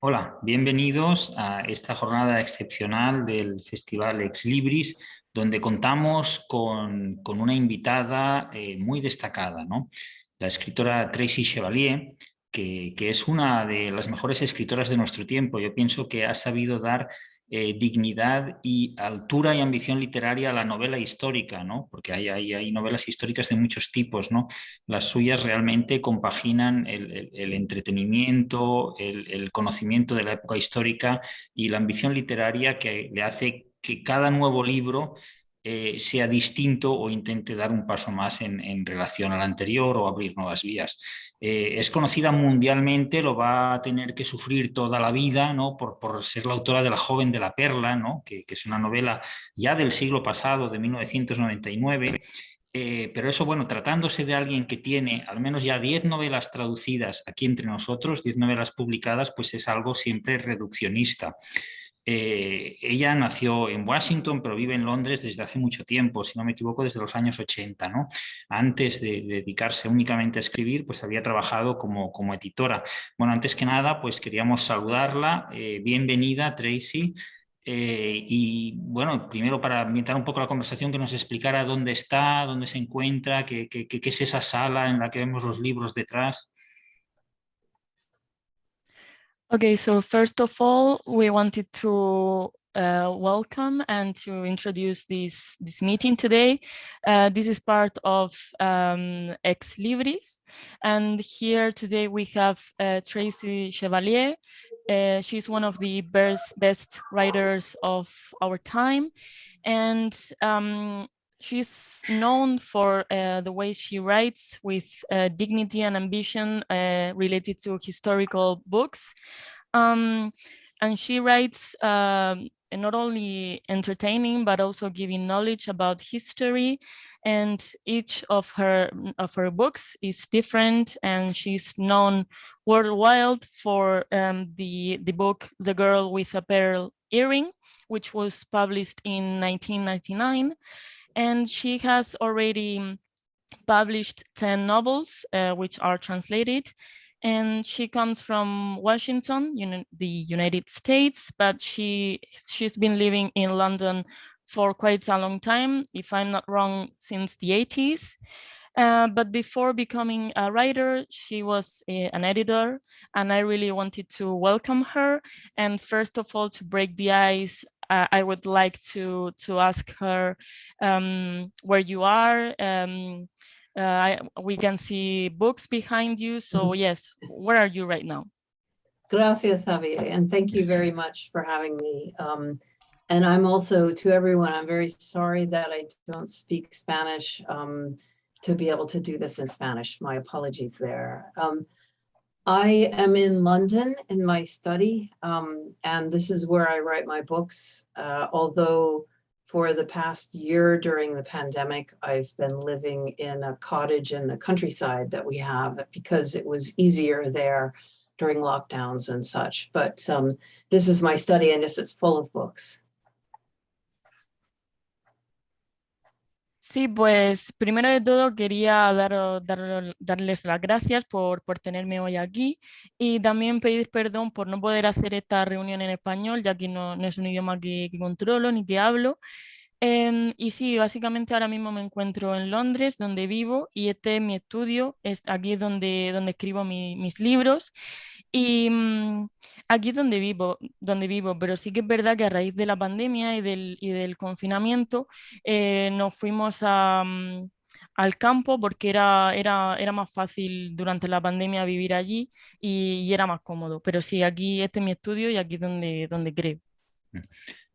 Hola, bienvenidos a esta jornada excepcional del Festival Ex Libris, donde contamos con una invitada muy destacada, ¿no? La escritora Tracy Chevalier, que es una de las mejores escritoras de nuestro tiempo. Yo pienso que ha sabido dar dignidad y altura y ambición literaria a la novela histórica, ¿no? Porque hay novelas históricas de muchos tipos, ¿no? Las suyas realmente compaginan el entretenimiento, el conocimiento de la época histórica y la ambición literaria que le hace que cada nuevo libro sea distinto o intente dar un paso más en relación al anterior o abrir nuevas vías. Es conocida mundialmente, lo va a tener que sufrir toda la vida, ¿no? Por ser la autora de La joven de la perla, ¿no? Que es una novela ya del siglo pasado, de 1999. Pero eso, bueno, tratándose de alguien que tiene al menos ya 10 novelas traducidas aquí entre nosotros, 10 novelas publicadas, pues es algo siempre reduccionista. Ella nació en Washington, pero vive en Londres desde hace mucho tiempo, si no me equivoco, desde los años 80, ¿no? Antes de dedicarse únicamente a escribir, pues había trabajado como editora. Bueno, antes que nada, pues queríamos saludarla. Bienvenida, Tracy. Y bueno, primero para ambientar un poco la conversación, que nos explicara dónde está, dónde se encuentra, qué es esa sala en la que vemos los libros detrás. Okay, so first of all, we wanted to welcome and to introduce this meeting today. This is part of Ex Libris, and here today we have Tracy Chevalier. She's one of the best writers of our time, and she's known for the way she writes with dignity and ambition related to historical books. And she writes not only entertaining, but also giving knowledge about history. And each of her books is different, and she's known worldwide for the book The Girl with a Pearl Earring, which was published in 1999. And she has already published 10 novels, which are translated. And she comes from Washington, the United States, but she's been living in London for quite a long time, if I'm not wrong, since the 80s. But before becoming a writer, she was an editor, and I really wanted to welcome her. And first of all, to break the ice, I would like to ask her where you are. We can see books behind you. So yes, where are you right now? Gracias, Javier, and thank you very much for having me. And I'm also, to everyone, I'm very sorry that I don't speak Spanish to be able to do this in Spanish. My apologies there. I am in London in my study, and this is where I write my books. Although for the past year during the pandemic, I've been living in a cottage in the countryside that we have because it was easier there during lockdowns and such. But this is my study, and it's full of books. Sí, pues primero de todo quería darles las gracias por tenerme hoy aquí, y también pedir perdón por no poder hacer esta reunión en español, ya que no es un idioma que controlo ni que hablo. Y sí, básicamente ahora mismo me encuentro en Londres, donde vivo, y este es mi estudio, aquí es donde escribo mis libros. Y aquí es donde vivo, pero sí que es verdad que a raíz de la pandemia y del confinamiento nos fuimos al campo, porque era más fácil durante la pandemia vivir allí, y era más cómodo. Pero sí, aquí este es mi estudio y aquí es donde creo.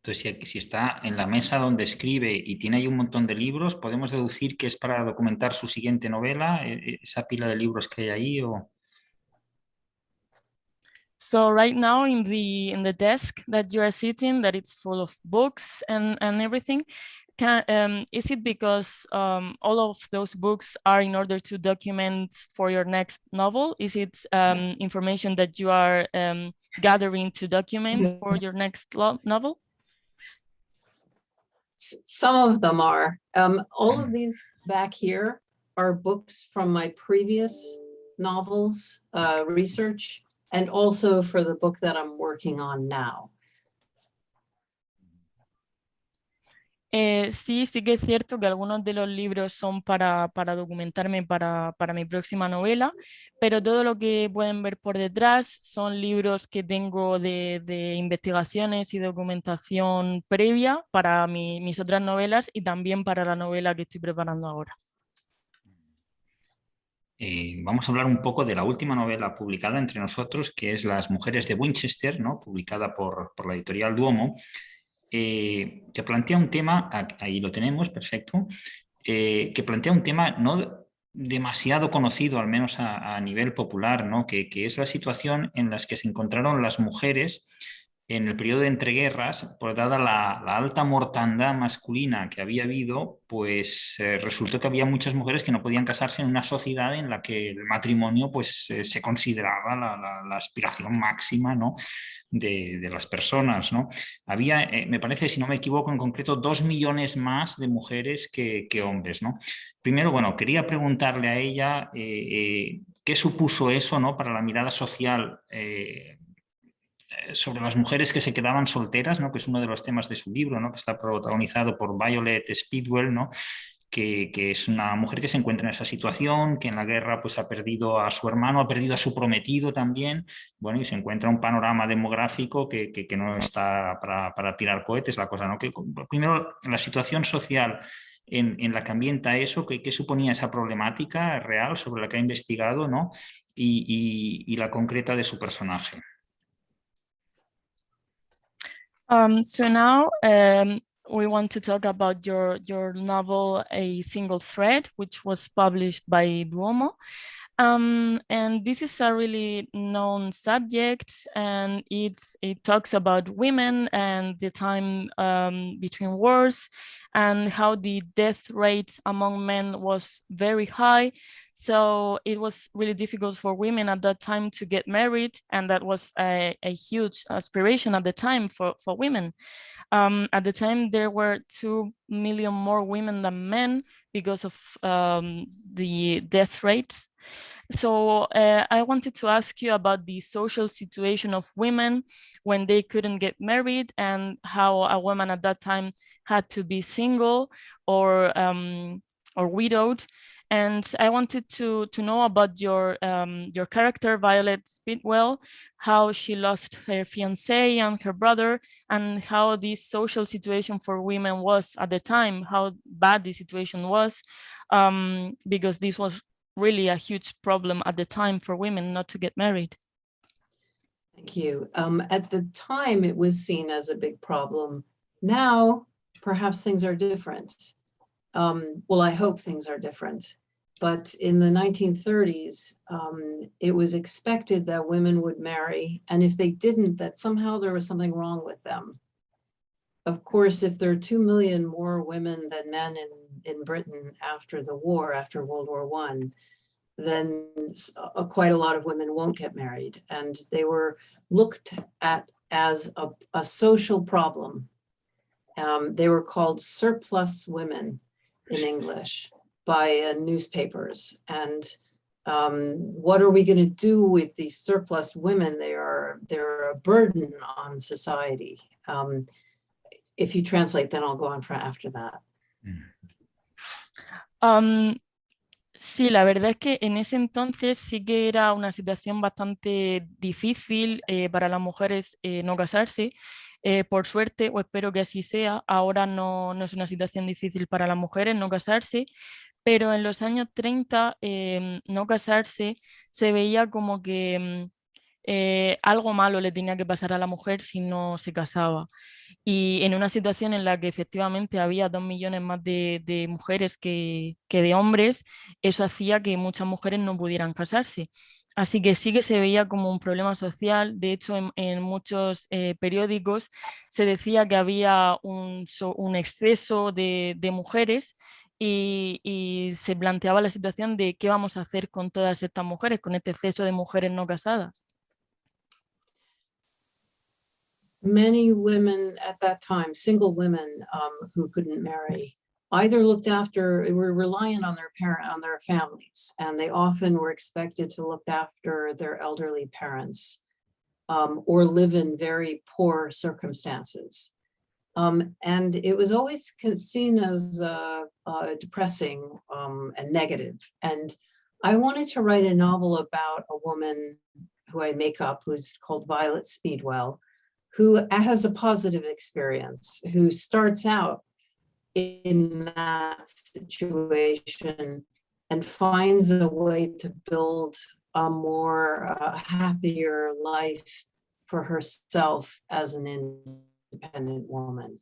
Entonces, si está en la mesa donde escribe y tiene ahí un montón de libros, ¿podemos deducir que es para documentar su siguiente novela, esa pila de libros que hay ahí? O... So right now in the desk that you are sitting, that it's full of books and everything, is it because all of those books are in order to document for your next novel? Is it information that you are gathering to document for your next novel? Some of them are. All of these back here are books from my previous novels, research, and also for the book that I'm working on now. Sí que es cierto que algunos de los libros son para documentarme para mi próxima novela, pero todo lo que pueden ver por detrás son libros que tengo de investigaciones y documentación previa para mis otras novelas y también para la novela que estoy preparando ahora. Vamos a hablar un poco de la última novela publicada entre nosotros, que es Las mujeres de Winchester, ¿no? Publicada por la editorial Duomo, que plantea un tema, ahí lo tenemos, perfecto, que plantea un tema no demasiado conocido, al menos a nivel popular, ¿no? Que es la situación en la que se encontraron las mujeres en el periodo de entreguerras, pues dada la alta mortandad masculina que había habido, pues resultó que había muchas mujeres que no podían casarse en una sociedad en la que el matrimonio pues, se consideraba la aspiración máxima, ¿no? de las personas, ¿no? Había, me parece, si no me equivoco, en concreto 2 millones más de mujeres que hombres, ¿no? Primero, bueno, quería preguntarle a ella qué supuso eso, ¿no? Para la mirada social sobre las mujeres que se quedaban solteras, ¿no? Que es uno de los temas de su libro, ¿no? Que está protagonizado por Violet Speedwell, ¿no? Que es una mujer que se encuentra en esa situación, que en la guerra pues, ha perdido a su hermano, ha perdido a su prometido también, bueno, y se encuentra un panorama demográfico que no está para tirar cohetes la cosa, ¿no? Que, primero, la situación social en la que ambienta eso, ¿qué suponía esa problemática real sobre la que ha investigado, ¿no? Y la concreta de su personaje. So now we want to talk about your novel, A Single Thread, which was published by Duomo. And this is a really known subject, and it talks about women and the time between wars and how the death rate among men was very high. So it was really difficult for women at that time to get married, and that was a huge aspiration at the time for women. At the time, there were 2 million more women than men because of the death rates. So I wanted to ask you about the social situation of women when they couldn't get married, and how a woman at that time had to be single or widowed. And I wanted to know about your character, Violet Speedwell, how she lost her fiancé and her brother, and how this social situation for women was at the time, how bad the situation was, because this was really a huge problem at the time for women not to get married. Thank you. At the time, it was seen as a big problem. Now, perhaps things are different. Well, I hope things are different. But in the 1930s, it was expected that women would marry, and if they didn't, that somehow there was something wrong with them. Of course, if there are 2 million more women than men in Britain after the war, after World War I, then quite a lot of women won't get married. And they were looked at as a social problem. They were called surplus women in English by newspapers. And what are we going to do with these surplus women? They're a burden on society. If you translate, then I'll go on for after that. Sí, la verdad es que en ese entonces sí que era una situación bastante difícil para las mujeres no casarse. Por suerte, o espero que así sea, ahora no es una situación difícil para las mujeres no casarse, pero en los años 30 no casarse se veía como que algo malo le tenía que pasar a la mujer si no se casaba. Y en una situación en la que efectivamente había 2 millones más de mujeres que de hombres, eso hacía que muchas mujeres no pudieran casarse. Así que sí que se veía como un problema social. De hecho, en muchos periódicos se decía que había un un exceso de mujeres y se planteaba la situación de qué vamos a hacer con todas estas mujeres, con este exceso de mujeres no casadas. Many women at that time, single women who couldn't marry, either looked after, were reliant on their families, and they often were expected to look after their elderly parents or live in very poor circumstances. And it was always seen as depressing and negative. And I wanted to write a novel about a woman who I make up, who's called Violet Speedwell, who has a positive experience, who starts out in that situation and finds a way to build a more happier life for herself as an independent woman.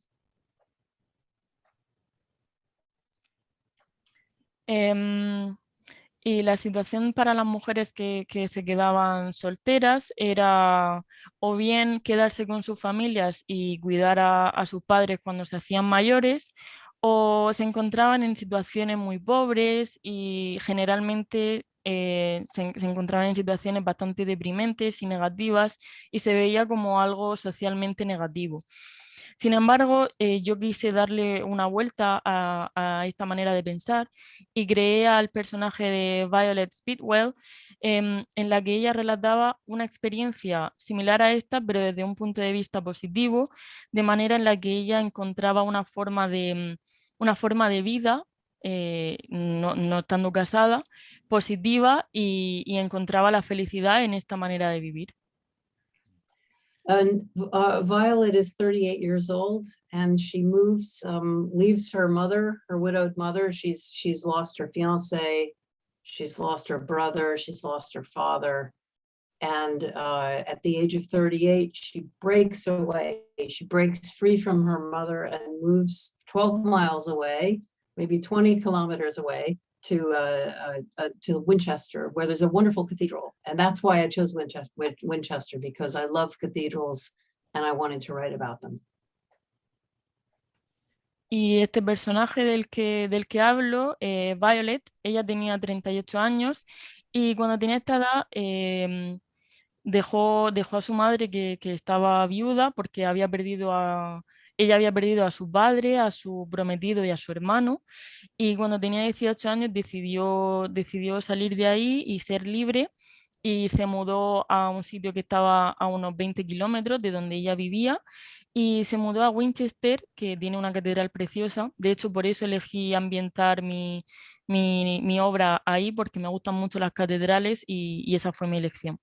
Y la situación para las mujeres que se quedaban solteras era o bien quedarse con sus familias y cuidar a sus padres cuando se hacían mayores, o se encontraban en situaciones muy pobres y generalmente se encontraban en situaciones bastante deprimentes y negativas y se veía como algo socialmente negativo. Sin embargo, yo quise darle una vuelta a esta manera de pensar y creé al personaje de Violet Speedwell, en la que ella relataba una experiencia similar a esta, pero desde un punto de vista positivo, de manera en la que ella encontraba una forma de vida, no estando casada, positiva y encontraba la felicidad en esta manera de vivir. And Violet is 38 years old, and she moves, leaves her mother, her widowed mother. She's lost her fiance, she's lost her brother, she's lost her father. And at the age of 38, she breaks away. She breaks free from her mother and moves 12 miles away, maybe 20 kilometers away, to Winchester, where there's a wonderful cathedral. And that's why I chose Winchester, because I love cathedrals and I wanted to write about them. Y este personaje del que hablo, Violet, ella tenía 38 años y cuando tenía esta edad dejó a su madre que estaba viuda porque ella había perdido a su padre, a su prometido y a su hermano, y cuando tenía 18 años decidió salir de ahí y ser libre, y se mudó a un sitio que estaba a unos 20 kilómetros de donde ella vivía, y se mudó a Winchester, que tiene una catedral preciosa. De hecho, por eso elegí ambientar mi obra ahí, porque me gustan mucho las catedrales y esa fue mi elección.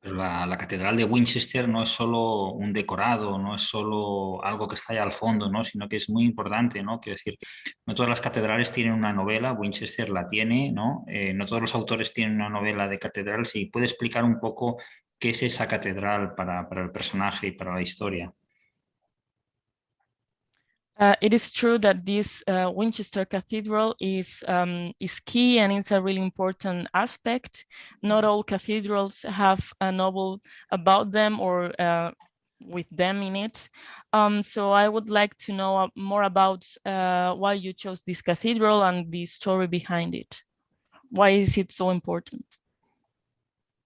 Pero la catedral de Winchester no es solo un decorado, no es solo algo que está ahí al fondo, ¿no? Sino que es muy importante, ¿no? Quiero decir, no todas las catedrales tienen una novela, Winchester la tiene, ¿no? No todos los autores tienen una novela de catedral. Si puede explicar un poco qué es esa catedral para el personaje y para la historia. It is true that this Winchester Cathedral is key, and it's a really important aspect. Not all cathedrals have a novel about them or with them in it. So I would like to know more about why you chose this cathedral and the story behind it. Why is it so important?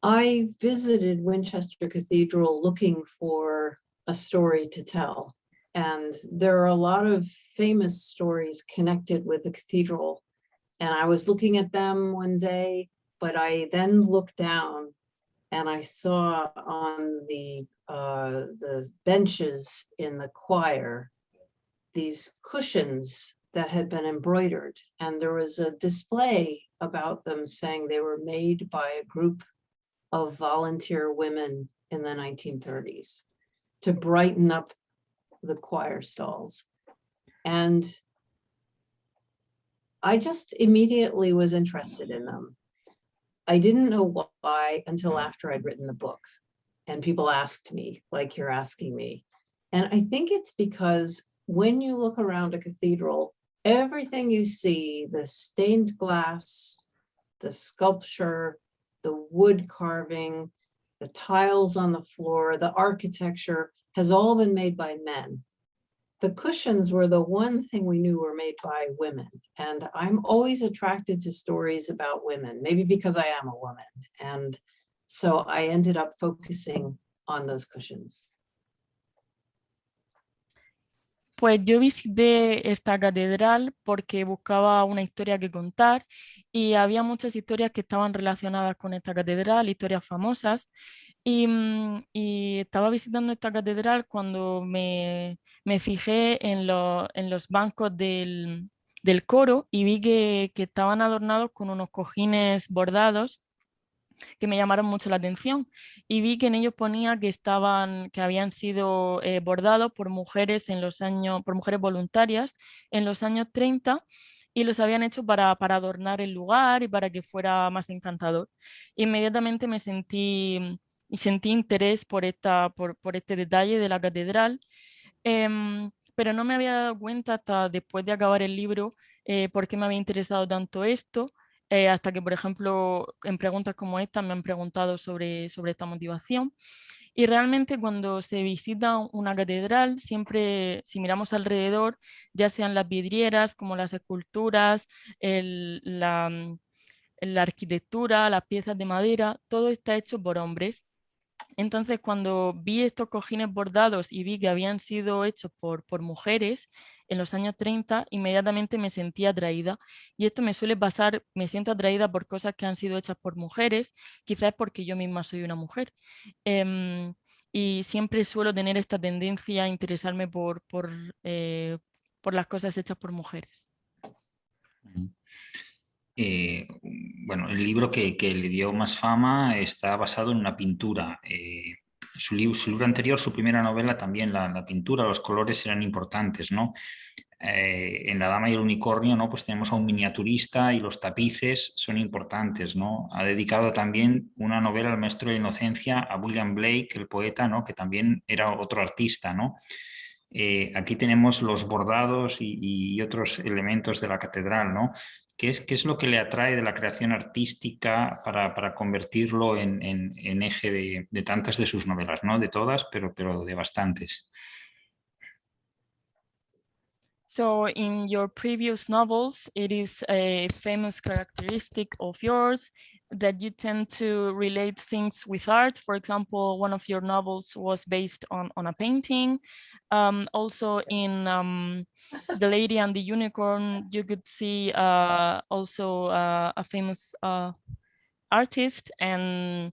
I visited Winchester Cathedral looking for a story to tell. And there are a lot of famous stories connected with the cathedral. And I was looking at them one day, but I then looked down and I saw on the benches in the choir these cushions that had been embroidered. And there was a display about them saying they were made by a group of volunteer women in the 1930s to brighten up the choir stalls. And I just immediately was interested in them. I didn't know why until after I'd written the book and people asked me, like you're asking me. And I think it's because when you look around a cathedral, everything you see, the stained glass, the sculpture, the wood carving, the tiles on the floor, the architecture, has all been made by men. The cushions were the one thing we knew were made by women. And I'm always attracted to stories about women, maybe because I am a woman. And so I ended up focusing on those cushions. Pues yo visité esta catedral porque buscaba una historia que contar y había muchas historias que estaban relacionadas con esta catedral, historias famosas. Y estaba visitando esta catedral cuando me fijé en los bancos del coro y vi que estaban adornados con unos cojines bordados que me llamaron mucho la atención y vi que en ellos ponía que habían sido bordados por mujeres por mujeres voluntarias en los años 30 y los habían hecho para adornar el lugar y para que fuera más encantador. Inmediatamente sentí interés por este detalle de la catedral, pero no me había dado cuenta hasta después de acabar el libro por qué me había interesado tanto esto. Hasta que, por ejemplo, en preguntas como esta me han preguntado sobre esta motivación. Y realmente cuando se visita una catedral, siempre, si miramos alrededor, ya sean las vidrieras, como las esculturas, la arquitectura, las piezas de madera, todo está hecho por hombres. Entonces, cuando vi estos cojines bordados y vi que habían sido hechos por mujeres en los años 30, inmediatamente me sentí atraída. Y esto me suele pasar, me siento atraída por cosas que han sido hechas por mujeres, quizás porque yo misma soy una mujer. Y siempre suelo tener esta tendencia a interesarme por las cosas hechas por mujeres. Bueno, el libro que le dio más fama está basado en una pintura. Su libro anterior, su primera novela, también la pintura, los colores eran importantes, ¿no? En La Dama y el Unicornio, ¿no? Pues tenemos a un miniaturista y los tapices son importantes, ¿no? Ha dedicado también una novela al maestro de la inocencia a William Blake, el poeta, ¿no? Que también era otro artista, ¿no? Aquí tenemos los bordados y otros elementos de la catedral, ¿no? ¿Qué es lo que le atrae de la creación artística para convertirlo en eje de tantas de sus novelas? No de todas, pero de bastantes. So in your previous novels, it is a famous characteristic of yours that you tend to relate things with art. For example, one of your novels was based on a painting. Also in The Lady and the Unicorn, you could see also a famous artist, and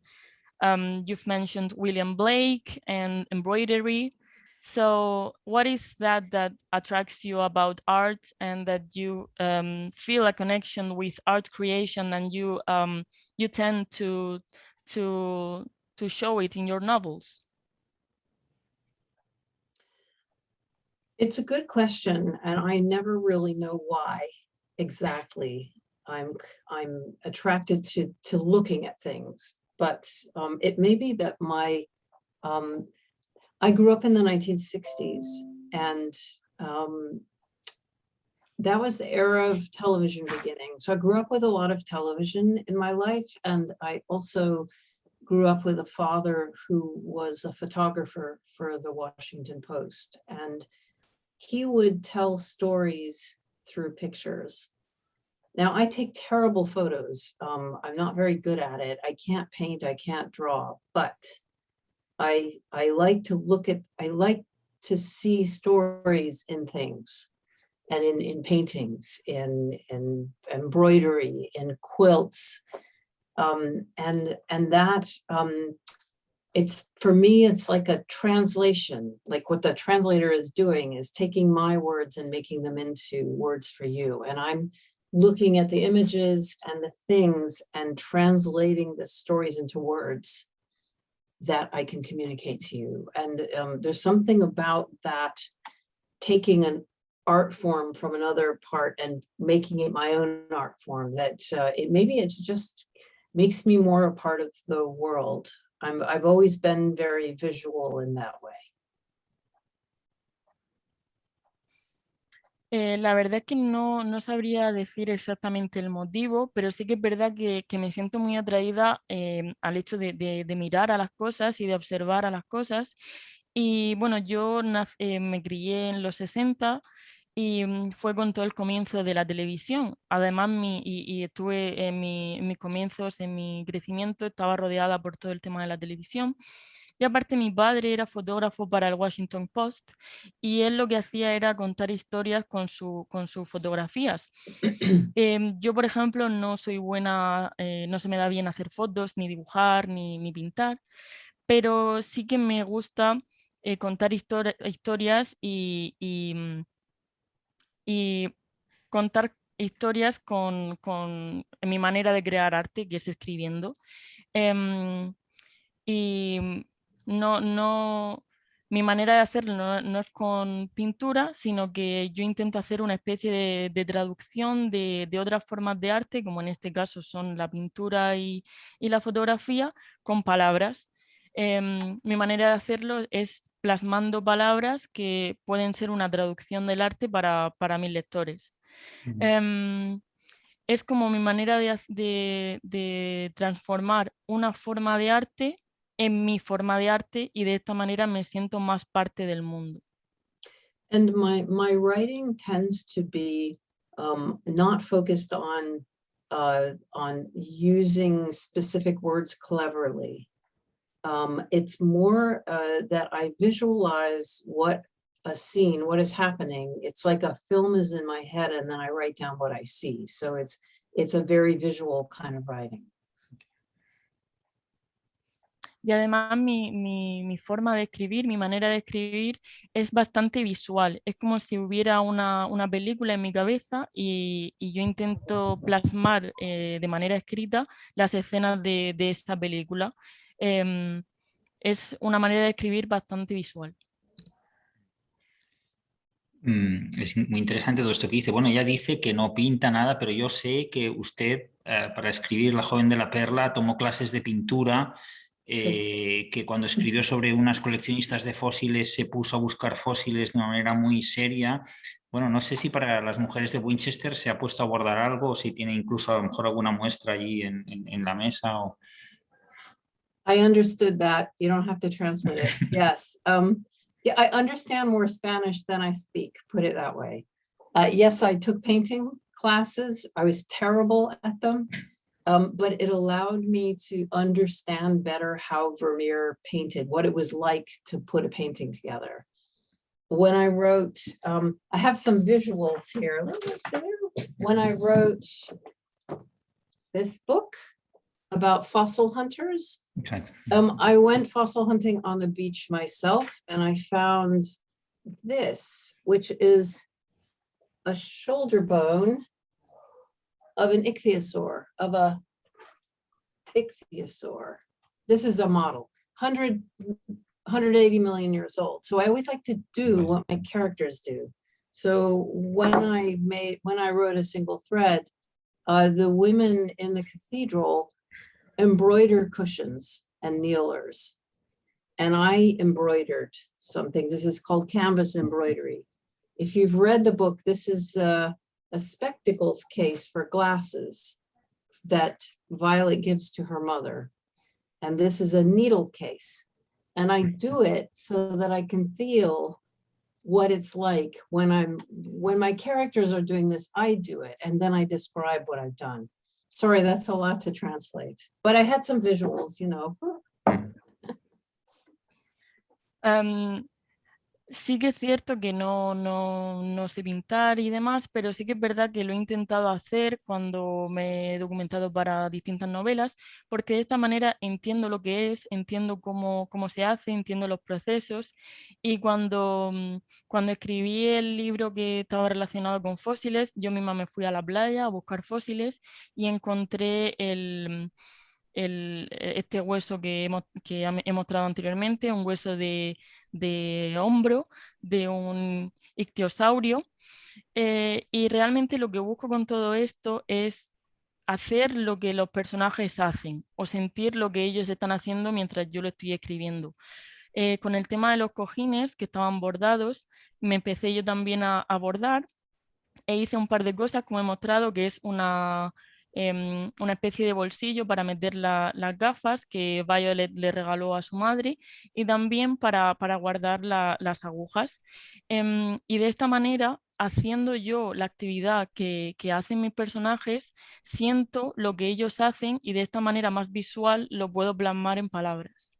you've mentioned William Blake and embroidery. So what is that attracts you about art and that you feel a connection with art creation and you tend to show it in your novels? It's a good question, and I never really know why exactly I'm attracted to looking at things. But it may be that I grew up in the 1960s, and that was the era of television beginning. So I grew up with a lot of television in my life, and I also grew up with a father who was a photographer for the Washington Post, and he would tell stories through pictures. Now, I take terrible photos. I'm not very good at it. I can't paint, I can't draw, but I like to see stories in things, and in paintings, in embroidery, in quilts, and that it's, for me, it's like a translation. Like what the translator is doing is taking my words and making them into words for you, and I'm looking at the images and the things and translating the stories into words that I can communicate to you. And there's something about that, taking an art form from another part and making it my own art form, that it just makes me more a part of the world. I've always been very visual in that way. La verdad es que no sabría decir exactamente el motivo, pero sí que es verdad que me siento muy atraída al hecho de mirar a las cosas y de observar a las cosas. Y bueno, yo me crié en los 60 y fue con todo el comienzo de la televisión. Además, y estuve en mis comienzos, en mi crecimiento, estaba rodeada por todo el tema de la televisión. Y aparte mi padre era fotógrafo para el Washington Post y él lo que hacía era contar historias con sus fotografías. Yo, por ejemplo, no soy buena, no se me da bien hacer fotos, ni dibujar, ni pintar, pero sí que me gusta contar historias y contar historias en mi manera de crear arte, que es escribiendo. Em, y no, mi manera de hacerlo no es con pintura, sino que yo intento hacer una especie de traducción de otras formas de arte, como en este caso son la pintura y la fotografía, con palabras. Mi manera de hacerlo es plasmando palabras que pueden ser una traducción del arte para mis lectores. Em, es como mi manera de transformar una forma de arte en mi forma de arte y de esta manera me siento más parte del mundo. And my writing tends to be not focused on using specific words cleverly. It's more that I visualize what a scene, what is happening. It's like a film is in my head and then I write down what I see. So it's a very visual kind of writing. Y además mi forma de escribir, mi manera de escribir es bastante visual. Es como si hubiera una película en mi cabeza y yo intento plasmar de manera escrita las escenas de esta película. Es una manera de escribir bastante visual. Es muy interesante todo esto que dice. Bueno, ella dice que no pinta nada, pero yo sé que usted, para escribir La joven de la perla, tomó clases de pintura, que cuando escribió sobre unas coleccionistas de fósiles se puso a buscar fósiles de una manera muy seria. Bueno, no sé si para las mujeres de Winchester se ha puesto a abordar algo o si tiene incluso a lo mejor alguna muestra allí en la mesa. I understood that. You don't have to translate it. Yes. Yeah, I understand more Spanish than I speak, put it that way. Yes, I took painting classes. I was terrible at them, but it allowed me to understand better how Vermeer painted, what it was like to put a painting together. When I wrote, I have some visuals here. When I wrote this book about fossil hunters, Okay. I went fossil hunting on the beach myself, and I found this, which is a shoulder bone of an ichthyosaur, of a ichthyosaur. This is a model, 180 million years old. So I always like to do what my characters do. So when I wrote A Single Thread, the women in the cathedral embroider cushions and kneelers. And I embroidered some things. This is called canvas embroidery. If you've read the book, this is a spectacles case for glasses that Violet gives to her mother. And this is a needle case. And I do it so that I can feel what it's like when my characters are doing this, I do it. And then I describe what I've done. Sorry, that's a lot to translate, but I had some visuals, you know. Sí que es cierto que no sé pintar y demás, pero sí que es verdad que lo he intentado hacer cuando me he documentado para distintas novelas, porque de esta manera entiendo lo que es, entiendo cómo se hace, entiendo los procesos. Y cuando escribí el libro que estaba relacionado con fósiles, yo misma me fui a la playa a buscar fósiles y encontré este hueso que he mostrado anteriormente, un hueso de hombro de un ictiosaurio. Y realmente lo que busco con todo esto es hacer lo que los personajes hacen o sentir lo que ellos están haciendo mientras yo lo estoy escribiendo. Con el tema de los cojines que estaban bordados, me empecé yo también a bordar e hice un par de cosas, como he mostrado, que es una especie de bolsillo para meter las gafas que Violet le regaló a su madre y también para guardar las agujas. Y de esta manera, haciendo yo la actividad que hacen mis personajes, siento lo que ellos hacen y de esta manera más visual lo puedo plasmar en palabras.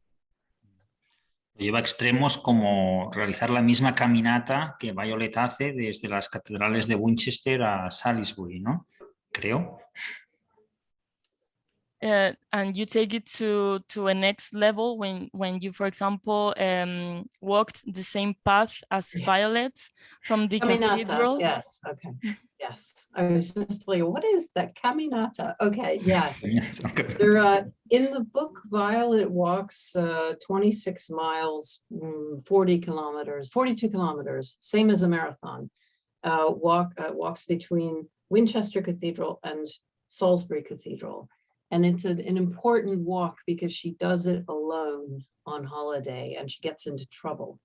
Lleva a extremos como realizar la misma caminata que Violet hace desde las catedrales de Winchester a Salisbury, ¿no? Creo. And you take it to a next level when you, for example, walked the same path as Violet from the Caminata, cathedral. yes, okay, yes. I was just like, what is that caminata? Okay, yes. There, in the book, Violet walks 26 miles, 40 kilometers, 42 kilometers, same as a marathon. Walks between Winchester Cathedral and Salisbury Cathedral. And it's an important walk because she does it alone on holiday and she gets into trouble.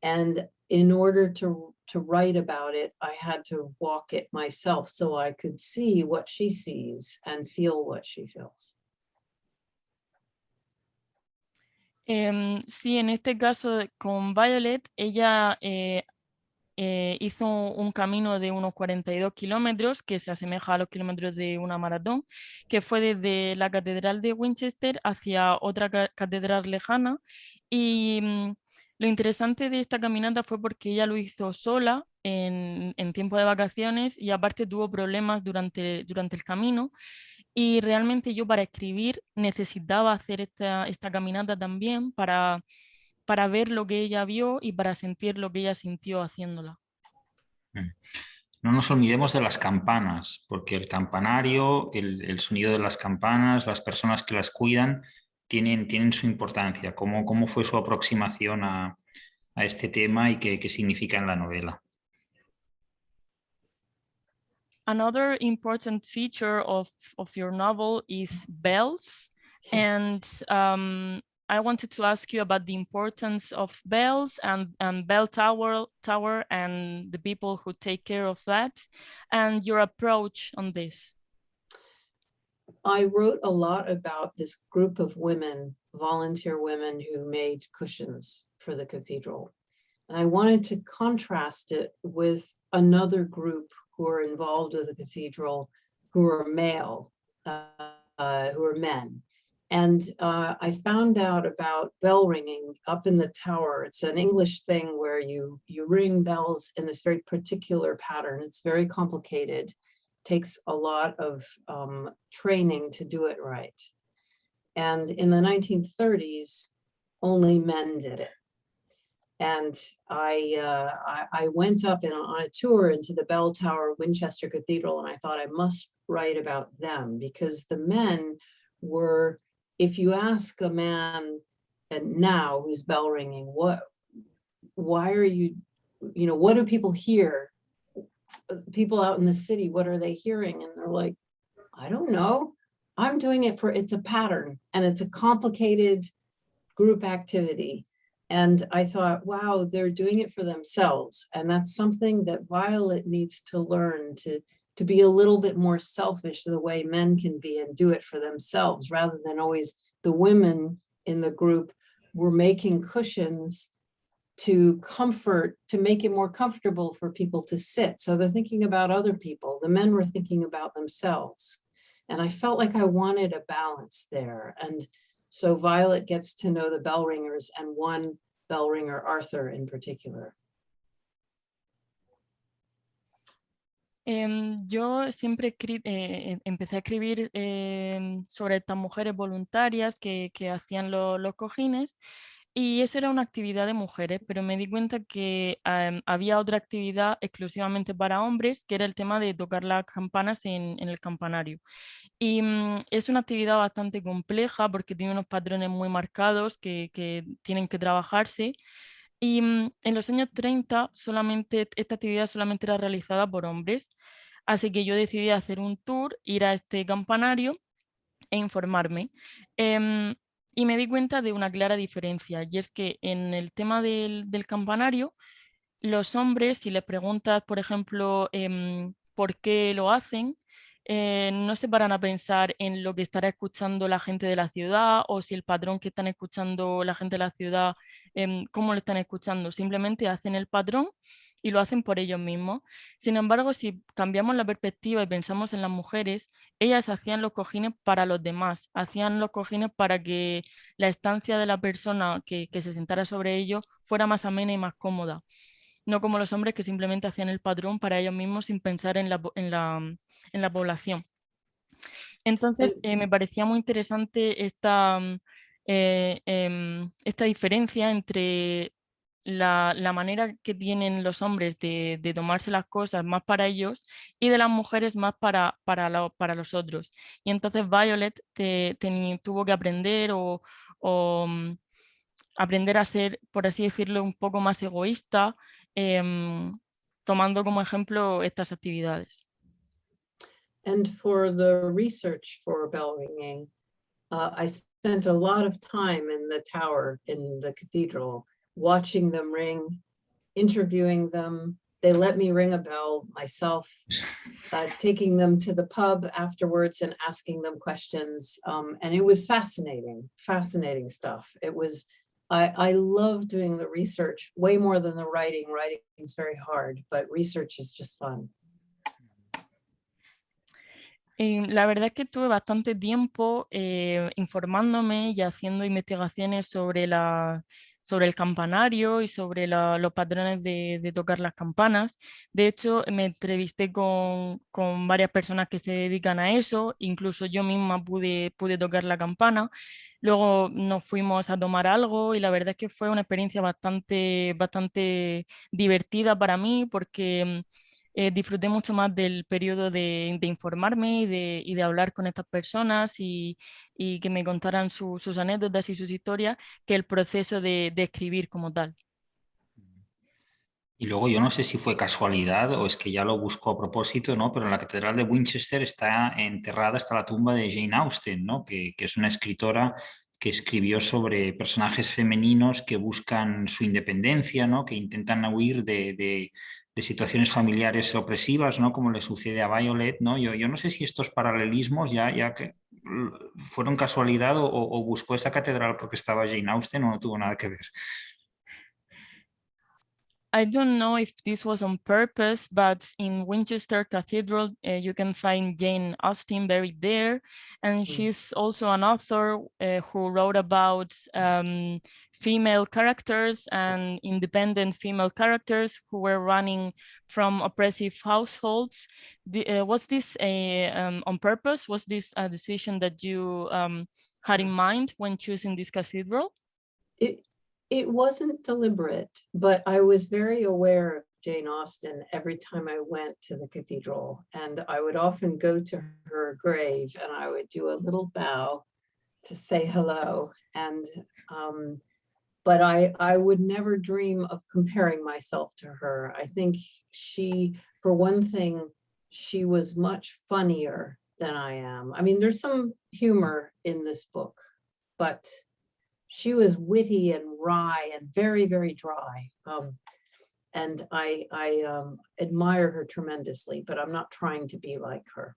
And in order to write about it, I had to walk it myself so I could see what she sees and feel what she feels. Sí, en este caso con Violet, ella hizo un camino de unos 42 kilómetros que se asemeja a los kilómetros de una maratón, que fue desde la catedral de Winchester hacia otra catedral lejana. Y lo interesante de esta caminata fue porque ella lo hizo sola en tiempo de vacaciones y aparte tuvo problemas durante el camino. Y realmente yo para escribir necesitaba hacer esta caminata también para ver lo que ella vio y para sentir lo que ella sintió haciéndola. No nos olvidemos de las campanas, porque el campanario, el sonido de las campanas, las personas que las cuidan, tienen su importancia. ¿Cómo fue su aproximación a este tema y qué significa en la novela? Another important feature of your novel is bells. And I wanted to ask you about the importance of bells and bell tower and the people who take care of that and your approach on this. I wrote a lot about this group of women, volunteer women who made cushions for the cathedral. And I wanted to contrast it with another group who are involved with the cathedral, who are male, who are men. And I found out about bell ringing up in the tower. It's an English thing where you ring bells in this very particular pattern. It's very complicated. Takes a lot of training to do it right. And in the 1930s, only men did it. And I went up on a tour into the bell tower, Winchester Cathedral, and I thought I must write about them because the men were, if you ask a man and now who's bell ringing, why are you know, what do people hear? People out in the city, what are they hearing? And they're like, I don't know. I'm doing it it's a pattern and it's a complicated group activity. And I thought, wow, they're doing it for themselves. And that's something that Violet needs to learn to be a little bit more selfish the way men can be and do it for themselves rather than always the women in the group were making cushions to make it more comfortable for people to sit. So they're thinking about other people. The men were thinking about themselves. And I felt like I wanted a balance there. And so Violet gets to know the bell ringers and one bell ringer, Arthur, in particular. Yo siempre empecé a escribir sobre estas mujeres voluntarias que hacían los cojines. Y eso era una actividad de mujeres, pero me di cuenta que había otra actividad exclusivamente para hombres, que era el tema de tocar las campanas en el campanario. Y es una actividad bastante compleja porque tiene unos patrones muy marcados que tienen que trabajarse. Y en los años 30 esta actividad solamente era realizada por hombres. Así que yo decidí hacer un tour, ir a este campanario e informarme. Y me di cuenta de una clara diferencia, y es que en el tema del campanario, los hombres, si les preguntas, por ejemplo, por qué lo hacen, no se paran a pensar en lo que estará escuchando la gente de la ciudad o si el patrón que están escuchando la gente de la ciudad, cómo lo están escuchando. Simplemente hacen el patrón y lo hacen por ellos mismos. Sin embargo, si cambiamos la perspectiva y pensamos en las mujeres, ellas hacían los cojines para los demás, hacían los cojines para que la estancia de la persona que se sentara sobre ellos fuera más amena y más cómoda. No como los hombres que simplemente hacían el patrón para ellos mismos sin pensar en la población. Entonces, me parecía muy interesante esta diferencia entre la manera que tienen los hombres de tomarse las cosas más para ellos y de las mujeres más para los otros. Y entonces Violet tuvo que aprender aprender a ser, por así decirlo, un poco más egoísta, tomando como ejemplo estas actividades. And for the research for bell ringing, I spent a lot of time in the tower, in the cathedral, watching them ring, interviewing them. They let me ring a bell myself, taking them to the pub afterwards and asking them questions. And it was fascinating stuff. It was, I love doing the research way more than the writing. Writing is very hard, but research is just fun. La verdad es que tuve bastante tiempo informándome y haciendo investigaciones sobre el campanario y sobre los patrones de tocar las campanas. De hecho, me entrevisté con varias personas que se dedican a eso, incluso yo misma pude tocar la campana. Luego nos fuimos a tomar algo y la verdad es que fue una experiencia bastante divertida para mí porque disfruté mucho más del periodo de informarme y de hablar con estas personas y que me contaran sus anécdotas y sus historias que el proceso de escribir como tal. Y luego yo no sé si fue casualidad o es que ya lo busco a propósito, ¿no? Pero en la Catedral de Winchester está la tumba de Jane Austen, ¿no? Que es una escritora que escribió sobre personajes femeninos que buscan su independencia, ¿no? Que intentan huir de situaciones familiares opresivas, ¿no? Como le sucede a Violet, ¿no? Yo no sé si estos paralelismos ya que fueron casualidad o buscó esa catedral porque estaba Jane Austen o no tuvo nada que ver. I don't know if this was on purpose, but in Winchester Cathedral, you can find Jane Austen buried there. And she's also an author who wrote about female characters and independent female characters who were running from oppressive households. Was this on purpose? Was this a decision that you had in mind when choosing this cathedral? It wasn't deliberate, but I was very aware of Jane Austen every time I went to the cathedral. And I would often go to her grave and I would do a little bow to say hello. And but I would never dream of comparing myself to her. I think she, for one thing, she was much funnier than I am. I mean, there's some humor in this book, but she was witty and wry and very, very dry. And I admire her tremendously, but I'm not trying to be like her.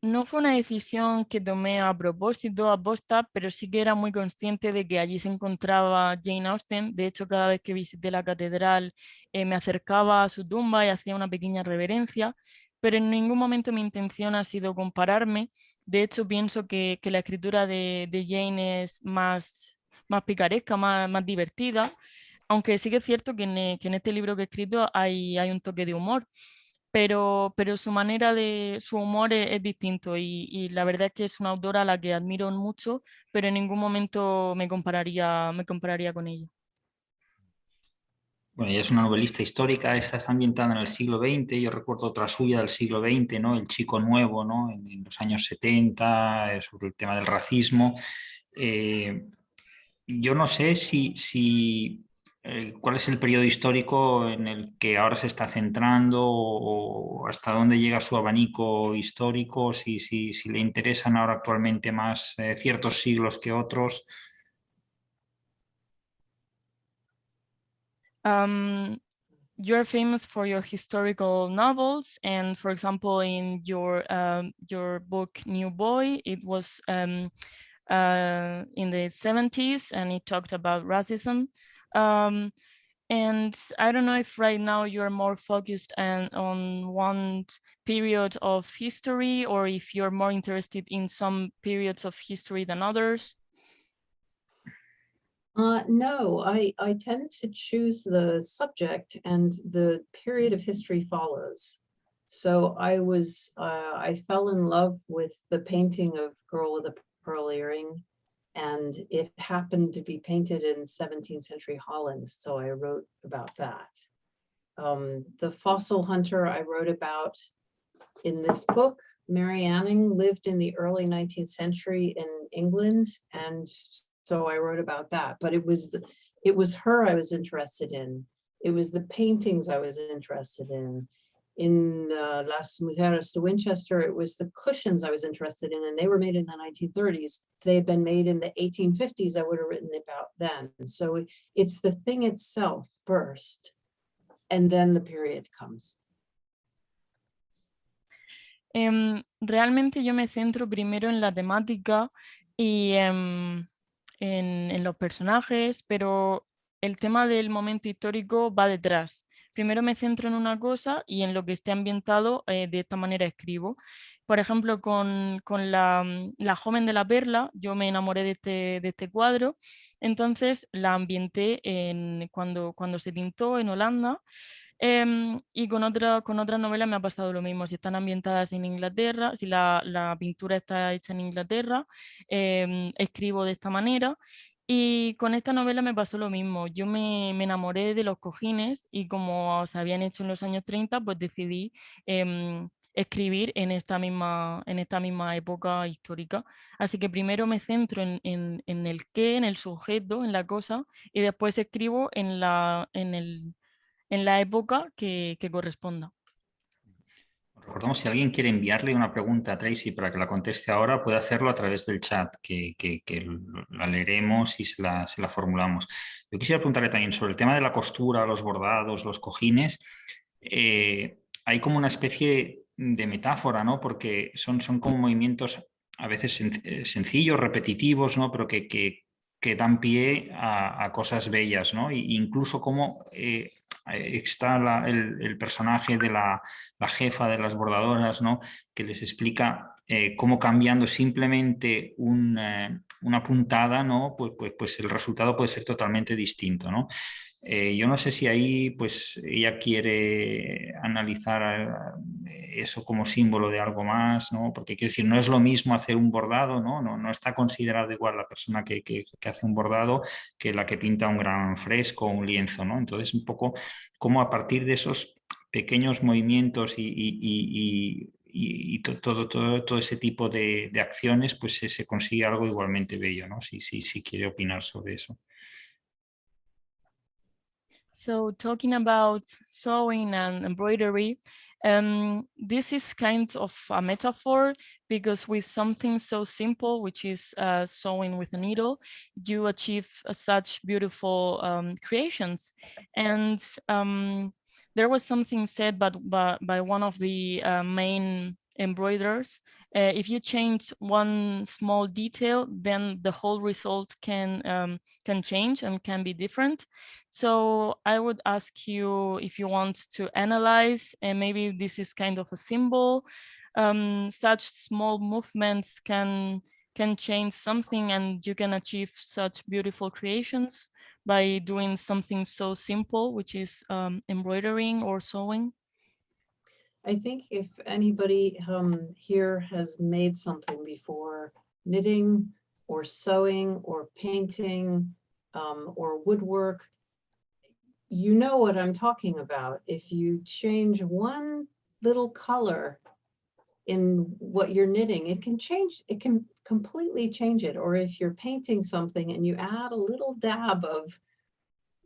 No fue una decisión que tomé a propósito, aposta, pero sí que era muy consciente de que allí se encontraba Jane Austen. De hecho, cada vez que visité la catedral me acercaba a su tumba y hacía una pequeña reverencia, pero en ningún momento mi intención ha sido compararme. De hecho, pienso que la escritura de Jane es más picaresca, más divertida, aunque sí que es cierto que en este libro que he escrito hay un toque de humor. Pero su humor es distinto y la verdad es que es una autora a la que admiro mucho, pero en ningún momento me compararía con ella. Bueno, ella es una novelista histórica, esta está ambientada en el siglo XX, yo recuerdo otra suya del siglo XX, ¿no? El chico nuevo, ¿no? En los años 70, sobre el tema del racismo. Yo no sé cuál es el periodo histórico en el que ahora se está centrando o hasta dónde llega su abanico histórico, si le interesan ahora actualmente más ciertos siglos que otros. you're famous for your historical novels, and for example, in your book New Boy, it was in the 70s, and it talked about racism. And I don't know if right now you're more focused on one period of history, or if you're more interested in some periods of history than others. No, I tend to choose the subject and the period of history follows. So I fell in love with the painting of Girl with a Pearl Earring, and it happened to be painted in 17th century Holland. So I wrote about that. The fossil hunter I wrote about in this book. Mary Anning lived in the early 19th century in England, and so I wrote about that. But it was her I was interested in. It was the paintings I was interested in. In Las Mujeres de Winchester, it was the cushions I was interested in, and they were made in the 1930s. If they had been made in the 1850s, I would have written about then. So it's the thing itself first, and then the period comes. Realmente yo me centro primero en la temática y en los personajes, pero el tema del momento histórico va detrás. Primero me centro en una cosa y en lo que esté ambientado, de esta manera escribo. Por ejemplo, con la joven de la perla, yo me enamoré de este cuadro, entonces la ambienté cuando se pintó en Holanda. Y con otra novela me ha pasado lo mismo. Si están ambientadas en Inglaterra, si la pintura está hecha en Inglaterra, escribo de esta manera. Y con esta novela me pasó lo mismo. Yo me enamoré de los cojines y como se habían hecho en los años 30, pues decidí escribir en esta misma época histórica. Así que primero me centro en el qué, en el sujeto, en la cosa, y después escribo en la época que corresponda. Recordamos, si alguien quiere enviarle una pregunta a Tracy para que la conteste ahora, puede hacerlo a través del chat, que la leeremos y se la formulamos. Yo quisiera preguntarle también sobre el tema de la costura, los bordados, los cojines. Hay como una especie de metáfora, ¿no? Porque son como movimientos a veces sencillos, repetitivos, ¿no? Pero que dan pie a cosas bellas, ¿no? E incluso como está el personaje de la jefa de las bordadoras, ¿no? Que les explica cómo cambiando simplemente una puntada, ¿no? Pues el resultado puede ser totalmente distinto, ¿no? Yo no sé si ahí pues ella quiere analizar eso como símbolo de algo más, ¿no? Porque quiero decir, no es lo mismo hacer un bordado, ¿no? No está considerado igual la persona que hace un bordado que la que pinta un gran fresco o un lienzo, ¿no? Entonces, un poco como a partir de esos pequeños movimientos y todo ese tipo de acciones, pues se consigue algo igualmente bello, ¿no? Si quiere opinar sobre eso. So talking about sewing and embroidery, this is kind of a metaphor, because with something so simple, which is sewing with a needle, you achieve such beautiful creations. And there was something said by one of the main embroiderers. If you change one small detail, then the whole result can change and can be different. So I would ask you if you want to analyze, and maybe this is kind of a symbol. Such small movements can change something, and you can achieve such beautiful creations by doing something so simple, which is embroidering or sewing. I think if anybody here has made something before, knitting or sewing or painting or woodwork, you know what I'm talking about. If you change one little color in what you're knitting, it can completely change it. Or if you're painting something and you add a little dab of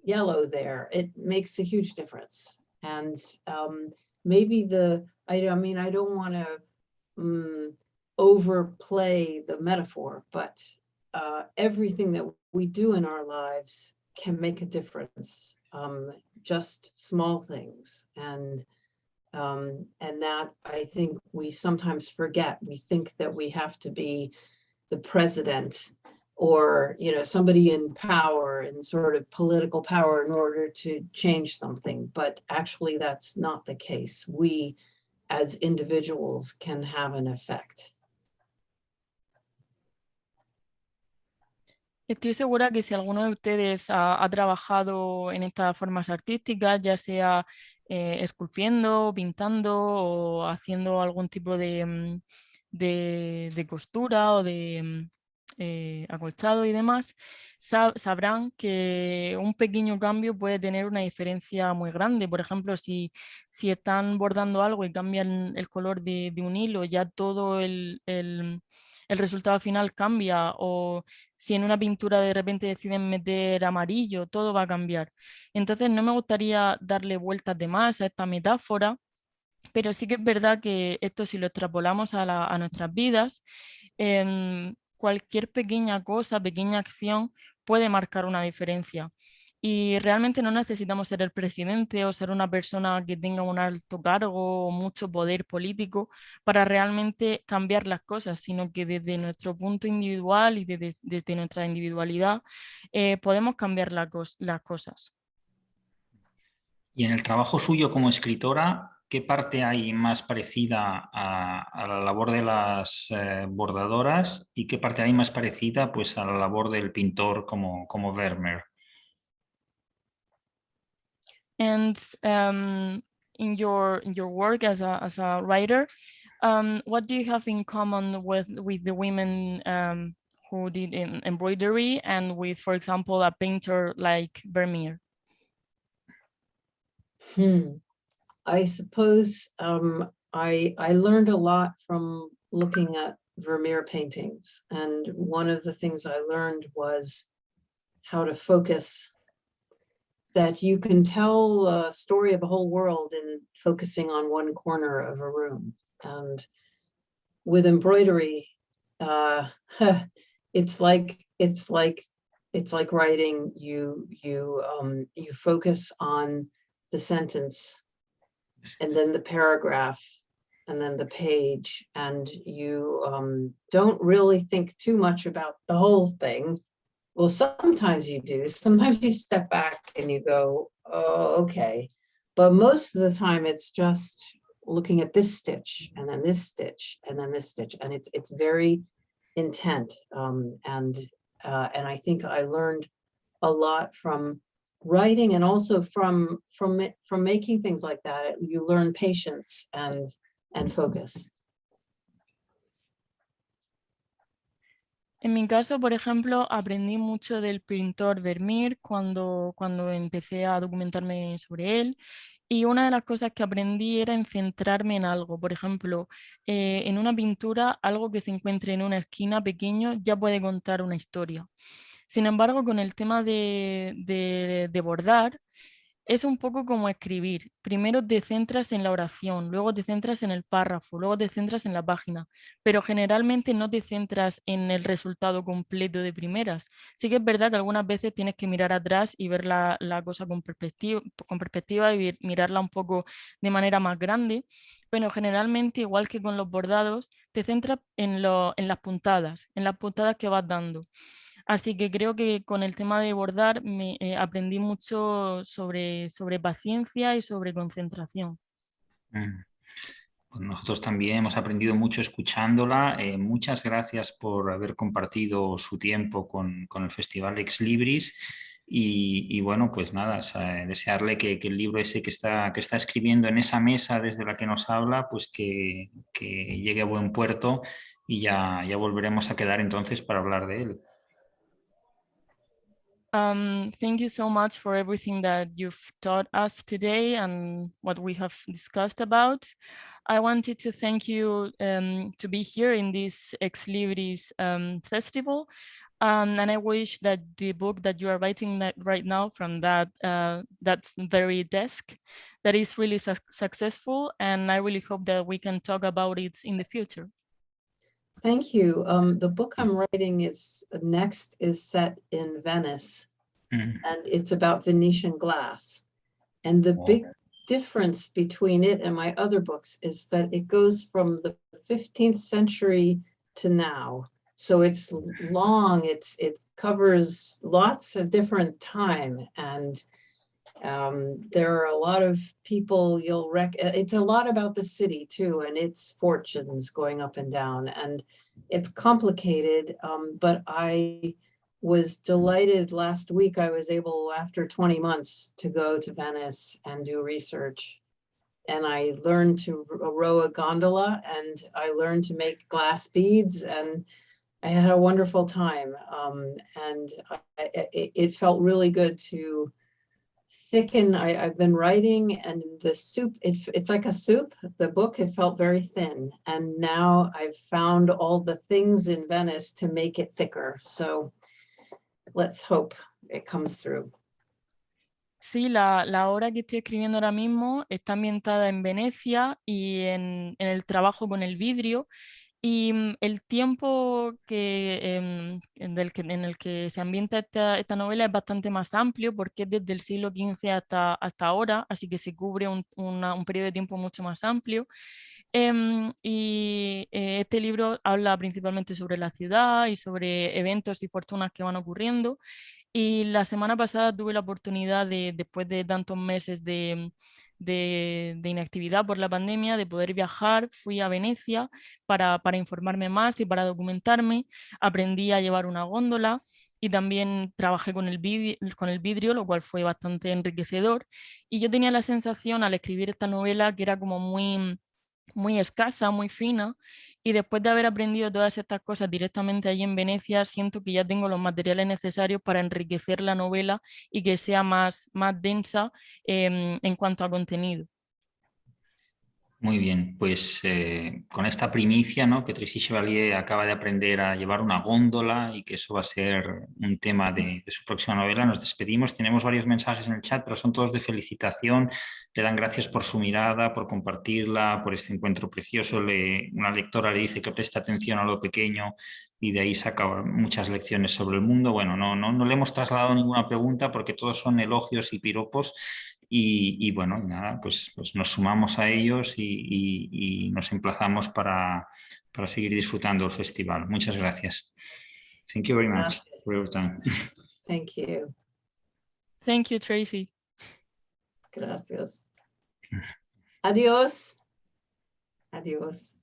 yellow there, it makes a huge difference. And maybe I don't want to overplay the metaphor, but everything that we do in our lives can make a difference. just small things. And that I think we sometimes forget. We think that we have to be the president or, you know, somebody in power and sort of political power in order to change something. But actually, that's not the case. We, as individuals, can have an effect. Estoy segura que si alguno de ustedes ha trabajado en estas formas artísticas, ya sea esculpiendo, pintando o haciendo algún tipo de costura o de acolchado y demás, sabrán que un pequeño cambio puede tener una diferencia muy grande. Por ejemplo, si están bordando algo y cambian el color de un hilo, ya todo el resultado final cambia, o si en una pintura de repente deciden meter amarillo, todo va a cambiar. Entonces no me gustaría darle vueltas de más a esta metáfora, pero sí que es verdad que esto, si lo extrapolamos a nuestras vidas, cualquier pequeña cosa, pequeña acción puede marcar una diferencia. Y realmente no necesitamos ser el presidente o ser una persona que tenga un alto cargo o mucho poder político para realmente cambiar las cosas, sino que desde nuestro punto individual y desde nuestra individualidad podemos cambiar las cosas. Y en el trabajo suyo como escritora, ¿qué parte hay más parecida a la labor de las bordadoras y qué parte hay más parecida, pues, a la labor del pintor como Vermeer? And in your work as a writer, what do you have in common with the women who did embroidery and with, for example, a painter like Vermeer? I suppose I learned a lot from looking at Vermeer paintings. And one of the things I learned was how to focus, that you can tell a story of a whole world in focusing on one corner of a room. And with embroidery, it's like writing. You focus on the sentence and then the paragraph and then the page, and you don't really think too much about the whole thing. Well, sometimes you do. Sometimes you step back and you go, oh, okay. But most of the time it's just looking at this stitch and then this stitch and then this stitch, and it's very intent. And I think I learned a lot from writing, and also from making things like that. You learn patience and focus. En mi caso, por ejemplo, aprendí mucho del pintor Vermeer cuando empecé a documentarme sobre él. Y una de las cosas que aprendí era en centrarme en algo. Por ejemplo, en una pintura, algo que se encuentre en una esquina pequeño ya puede contar una historia. Sin embargo, con el tema de bordar, es un poco como escribir. Primero te centras en la oración, luego te centras en el párrafo, luego te centras en la página, pero generalmente no te centras en el resultado completo de primeras. Sí que es verdad que algunas veces tienes que mirar atrás y ver la cosa con perspectiva y mirarla un poco de manera más grande, pero generalmente, igual que con los bordados, te centras en las puntadas que vas dando. Así que creo que con el tema de bordar aprendí mucho sobre paciencia y sobre concentración. Pues nosotros también hemos aprendido mucho escuchándola. Muchas gracias por haber compartido su tiempo con el Festival Ex Libris. Y bueno, pues nada, desearle que el libro ese que está escribiendo en esa mesa desde la que nos habla, pues que llegue a buen puerto, y ya volveremos a quedar entonces para hablar de él. Thank you so much for everything that you've taught us today and what we have discussed about. I wanted to thank you to be here in this Ex Libris festival. And I wish that the book that you are writing right now from that very desk, that is really successful. And I really hope that we can talk about it in the future. Thank you. The book I'm writing next is set in Venice, and it's about Venetian glass. And the big difference between it and my other books is that it goes from the 15th century to now. So it's long, it covers lots of different time, and there are a lot of people it's a lot about the city too, and its fortunes going up and down, and it's complicated, but I was delighted last week. I was able, after 20 months, to go to Venice and do research. And I learned to row a gondola, and I learned to make glass beads, and I had a wonderful time. And it felt really good to thicken. I've been writing, and the soup, it's like a soup. The book, it felt very thin. And now I've found all the things in Venice to make it thicker. So let's hope it comes through. Sí, la obra que estoy escribiendo ahora mismo está ambientada en Venecia y en el trabajo con el vidrio. Y el tiempo en el que se ambienta esta novela es bastante más amplio, porque es desde el siglo XV hasta ahora, así que se cubre un periodo de tiempo mucho más amplio. Este libro habla principalmente sobre la ciudad y sobre eventos y fortunas que van ocurriendo. Y la semana pasada tuve la oportunidad después de tantos meses de inactividad por la pandemia, de poder viajar. Fui a Venecia para informarme más y para documentarme. Aprendí a llevar una góndola y también trabajé con el vidrio, lo cual fue bastante enriquecedor. Y yo tenía la sensación al escribir esta novela que era como muy escasa, muy fina, y después de haber aprendido todas estas cosas directamente allí en Venecia, siento que ya tengo los materiales necesarios para enriquecer la novela y que sea más densa en cuanto a contenido. Muy bien, pues con esta primicia, ¿no?, que Tracy Chevalier acaba de aprender a llevar una góndola y que eso va a ser un tema de su próxima novela, nos despedimos. Tenemos varios mensajes en el chat, pero son todos de felicitación. Le dan gracias por su mirada, por compartirla, por este encuentro precioso. Una lectora le dice que preste atención a lo pequeño y de ahí saca muchas lecciones sobre el mundo. Bueno, no le hemos trasladado ninguna pregunta porque todos son elogios y piropos. Y bueno, nada, pues nos sumamos a ellos y nos emplazamos para seguir disfrutando del festival. Muchas gracias. Thank you very much for your time. Thank you. Thank you, Tracy. Gracias. Adiós. Adiós.